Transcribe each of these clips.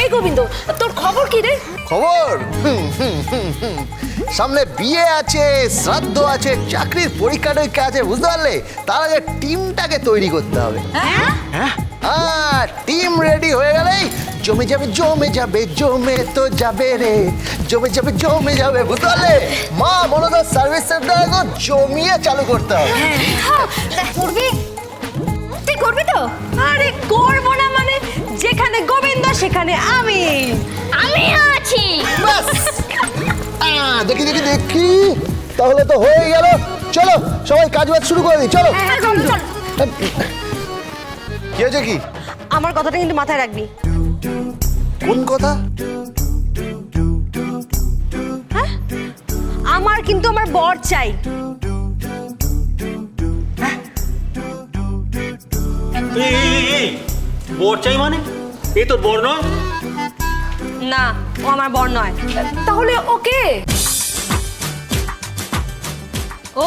এই গোবিন্দ, তোর খবর কি রে? খবর সামনে বিয়ে আছে, শ্রাদ্ধ আছে, চাকরির পরীক্ষা টরীক্ষা আছে, বুঝতে পারলে? তার আগে টিমটাকে তৈরি করতে হবে। হ্যাঁ, টিম রেডি হয়ে গেলেই জমে যাবে জমে যাবে, জমে তো যাবে রে, জমে যাবে জমে যাবে, বুঝতে পারলে? মা বড়দা সার্ভিস সেন্টার এখন জমিয়ে চালু করতে হবে। করবি? তুই করবি তো? আরে করবো না মানে, যেখানে গোবিন্দ সেখানে আমি আছি। ব্যাস, দেখি দেখি দেখি, তাহলে তো হয়ে গেল। চলো সবাই কাজ বাজ শুরু করে দিই, চলো। কি হয়েছে কি? আমার কথাটা কিন্তু মাথায় রাখবি। কোন কথা? হ্যাঁ, আমার কিন্তু আমার বর চাই। বর চাই মানে? এ তোর বর নয়? না, ও আমার বর নয়। তাহলে ওকে?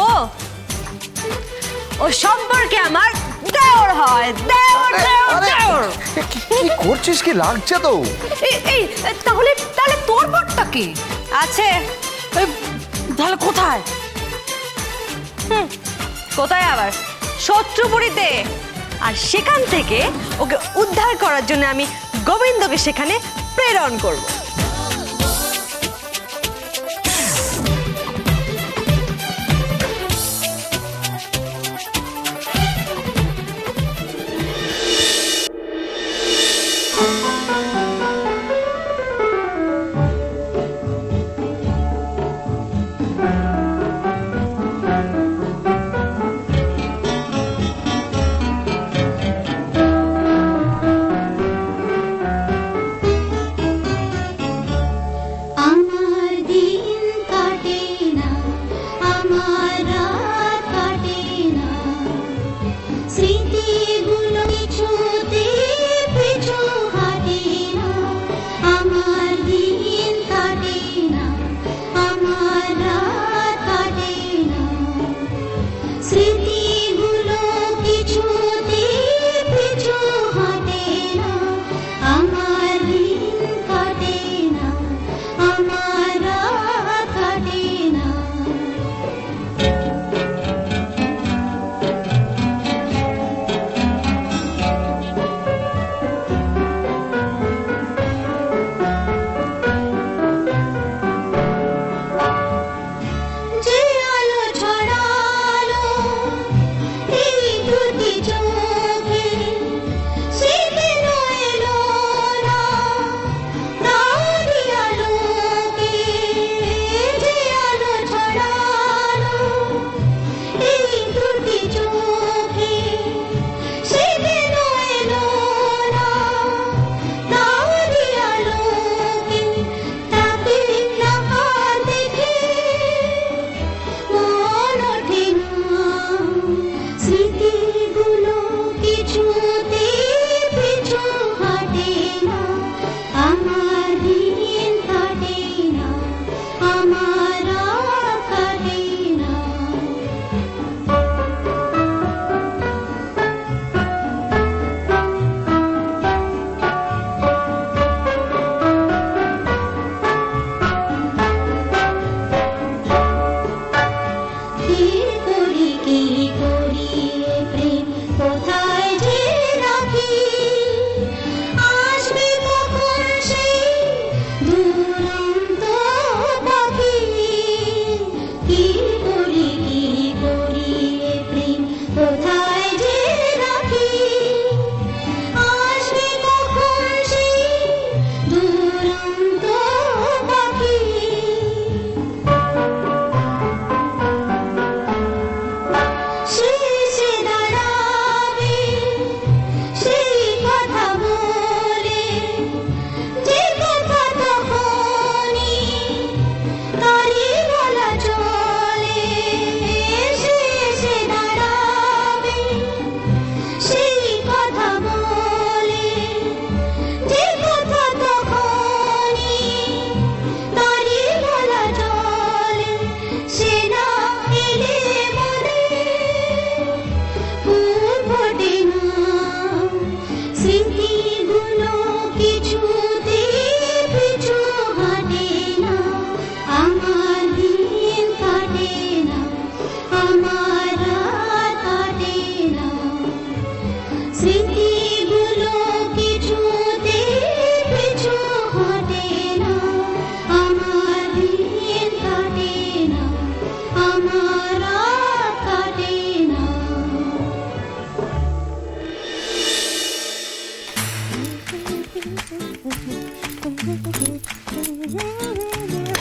ও ও সম্পর্কে আমার দেওর হয়। দেওর দেওর আরে, দেওর। কি করছিস? কি লাগছে তো? এই তাহলে তাহলে তোর বরটা কি আছে? তাহলে কোথায়? কোথায় আবার? শত্রুপুরীতে। আর সেখান থেকে ওকে উদ্ধার করার জন্য আমি গোবিন্দকে সেখানে প্রেরণ করব। আমার দিন কাটে না, আমার রাত কাটে না, স্মৃতিগুলো কিছুতে পিছু হাঁটে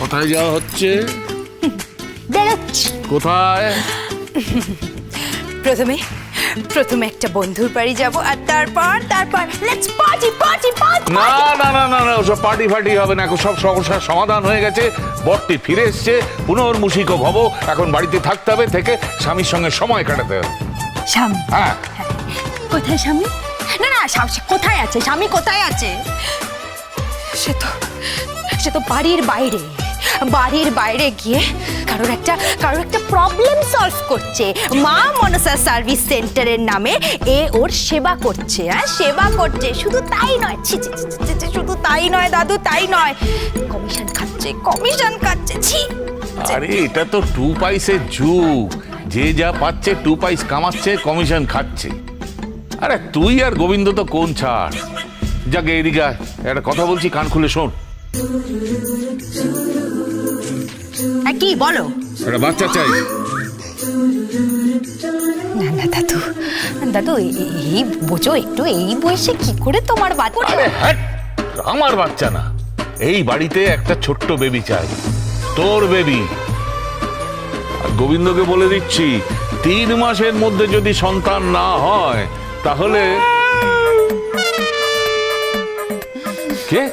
কোথায় যাওয়া হচ্ছে? বেরোচ্ছি। কোথায়? প্রথমে একটা বন্ধুর বাড়ি যাব, আর তারপর লেটস পার্টি পার্টি পার্টি। না না না না না, ওসব পার্টি ফার্টি হবে না, এখন সব সমস্যার সমাধান হয়ে গেছে। বরটি ফিরে এসছে, পুনর্মুষিক ভব। এখন বাড়িতে থাকতে হবে, থেকে স্বামীর সঙ্গে সময় কাটাতে হবে। স্বামী? হ্যাঁ। কোথায় স্বামী? না না, কোথায় আছে স্বামী? কোথায় আছে? সে তো বাড়ির বাইরে গিয়ে কারোর একটা প্রবলেম সলভ করছে। মা মনসা সার্ভিস সেন্টারের নামে এ ওর সেবা করছে। সেবা করছে, শুধু তাই নয়, শুধু তাই নয় দাদু, তাই নয়, কমিশন খাচ্ছে। ছি। আরে এটা তো 2 পয়সের যুগ, যে যা পাচ্ছে 2 পয়সা কামাচ্ছে, কমিশন খাচ্ছে। আরে তুই আর গোবিন্দ তো কোন ছাড়। যাকে এদিকে আয়, একটা কথা বলছি, কান খুলে শোন। কি বলো? একটা বাচ্চা চাই। না দাদু এই বোঝো একটু, এই বয়সে কি করে তোমার বাচ্চা? আরে হ্যাট, আমার বাচ্চা না, এই বাড়িতে একটা ছোট্ট বেবি চাই, তোর বেবি। আর গোবিন্দকে বলে দিচ্ছি, 3 মাসের মধ্যে যদি সন্তান না হয় তাহলে কে?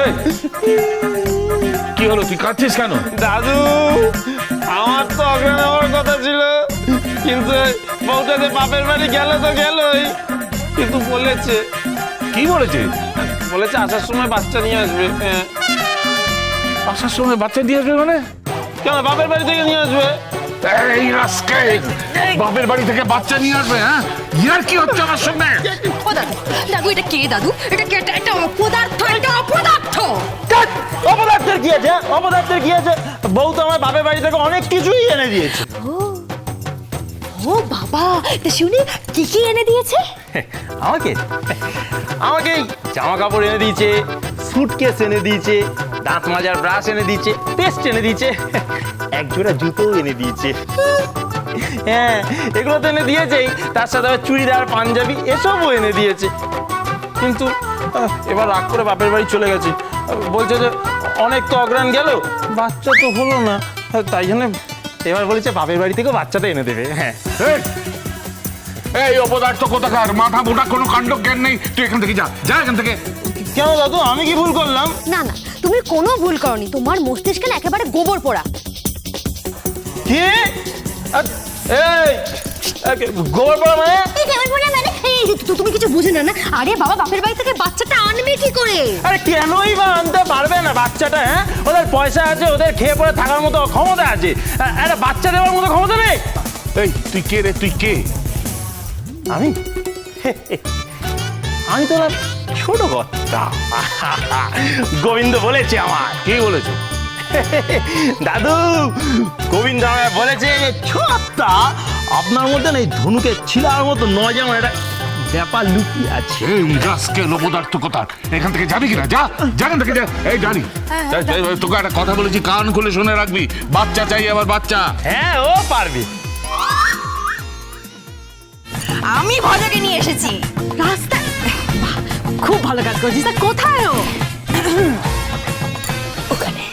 এই, কি হলো, তুই কাঁদছিস কেন? দাদু, আমার তো অজ্ঞান হওয়ার কথা ছিল, কিন্তু বউটা যে বাপের বাড়ি গেল তো গেলই, কিন্তু বলেছে কি বলেছে? আসার সময় বাচ্চা নিয়ে আসবে। আসার সময় বাচ্চা দিয়ে আসবে মানে? কেন, বাপের বাড়ি থেকে নিয়ে আসবে? এই রাস্কেল, বাপের বাড়ি থেকে বাচ্চা নিয়ে আসবে? হ্যাঁ, ইয়ার কি হচ্ছে আমার সঙ্গে? ও দাদু এটা কে? দাদু এটা কে? এটা অপদার্থ, এটা অপদার্থ। অপদার্থের কি আছে? বউ তো আমার বাপের বাড়ি থেকে অনেক কিছুই এনে দিয়েছে। ও বাবা, তা শুনি কি এনে দিয়েছে? আমাকে জামা কাপড় এনে দিয়েছে, সুটকেস এনে দিয়েছে, দাঁত মাজার ব্রাশ এনে দিয়েছে, পেস্ট এনে দিয়েছে, এক জোড়া জুতোও এনে দিয়েছে। হ্যাঁ, এগুলো তো এনে দিয়েছেই, তার সাথে আবার চুড়িদার, পাঞ্জাবি এসবও এনে দিয়েছে। কিন্তু এবার রাগ করে বাপের বাড়ি চলে গেছে। বলছে যে অনেক তো অগ্রাণ গেল, বাচ্চা তো হলো না, তাই জন্য এবার বলেছে বাপের বাড়ি থেকেও বাচ্চাটা এনে দেবে। হ্যাঁ। এই অপদার্থ কোথাকার, মাথা মোটা কোনো কাণ্ড জ্ঞান নেই, তুই এখান থেকে যা এখান থেকে। কেন দাদু, আমি কি ভুল করলাম? না তুমি কোনো ভুল করনি, তোমার মস্তিষ্কে একেবারে গোবর পোড়া। কি? এই গোবর পড়া মানে? তুমি কিছু বুঝে না? আরে বাবা, বাপের বাড়ি থেকে বাচ্চাটা আনবে কি করে? আরে কেনই বা আনতে পারবে না বাচ্চাটা? হ্যাঁ, ওদের পয়সা আছে, ওদের খেয়ে পরে থাকার মতো ক্ষমতা আছে, একটা বাচ্চা দেওয়ার মতো ক্ষমতা নেই। এই তুই কে রে, তুই কে? আমি তো না ছোট কর্তা। গোবিন্দ বলেছে আমার। কে বলেছে? দাদু, গোবিন্দ আমায় বলেছে যে ছোট্টা, আপনার মধ্যে না এই ধনুকে ছিলার মতো নয়, যেমন একটা ব্যাপার লুকিয়ে আছে। এই রাস্কেল অপদার্থ কোথার, এখান থেকে যাবি কিনা? যা এখান থেকে যা। এই জানি, তোকে একটা কথা বলেছি, কান খুলে শুনে রাখবি। বাচ্চা চাই, আবার বাচ্চা। হ্যাঁ, ও পারবি। আমি ভজাকে নিয়ে এসেছি। রাস্তায় খুব ভালো কাজ করছিস। তা কোথায় ও? ওখানে।